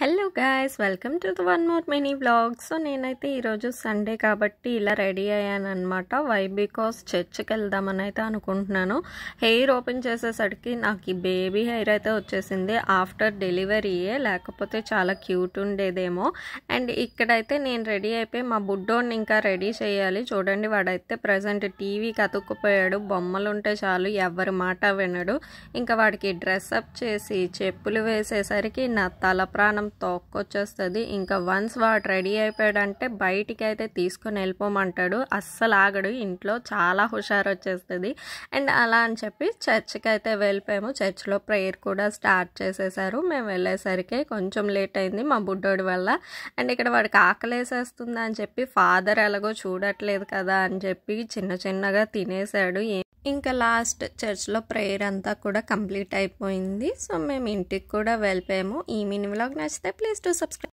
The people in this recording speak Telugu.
Hello guys, welcome to the one more mini vlog. So నేనైతే ఈరోజు సండే కాబట్టి ఇలా రెడీ అయ్యాను అనమాట. వై బికాస్ చర్చ్కి వెళ్దామని అయితే అనుకుంటున్నాను. హెయిర్ ఓపెన్ చేసేసరికి నాకు ఈ బేబీ హెయిర్ అయితే వచ్చేసింది. ఆఫ్టర్ డెలివరీయే, లేకపోతే చాలా క్యూట్ ఉండేదేమో. అండ్ ఇక్కడైతే నేను రెడీ అయిపోయి మా బుడ్డోడిని ఇంకా రెడీ చేయాలి. చూడండి, వాడైతే ప్రజెంట్ టీవీకి అతుక్కుపోయాడు. బొమ్మలు ఉంటే చాలు, ఎవరి మాట వినడు. ఇంకా వాడికి డ్రెస్అప్ చేసి చెప్పులు వేసేసరికి నా తల ప్రాణం తోక్కొచ్చేస్తుంది. ఇంకా వన్స్ వాడు రెడీ అయిపోయాడంటే బయటికి అయితే తీసుకొని వెళ్ళిపోమంటాడు. అస్సలు ఆగడు. ఇంట్లో చాలా హుషారు వచ్చేస్తుంది. అండ్ అలా అని చెప్పి చర్చ్కి అయితే వెళ్ళిపోయాము. చర్చ్లో ప్రేయర్ కూడా స్టార్ట్ చేసేసారు. మేము వెళ్ళేసరికి కొంచెం లేట్ అయింది మా బుడ్డోడి వల్ల. అండ్ ఇక్కడ వాడికి ఆకలేసేస్తుంది అని చెప్పి ఫాదర్ ఎలాగో చూడట్లేదు కదా అని చెప్పి చిన్న చిన్నగా తినేసాడు. ఇంకా లాస్ట్ చర్చ్లో ప్రేయర్ అంతా కూడా కంప్లీట్ అయిపోయింది. సో మేము ఇంటికి కూడా వెళ్ళిపోయాము. ఈ మినీ వ్లాగ్ నచ్చితే ప్లీజ్ టు సబ్స్క్రైబ్.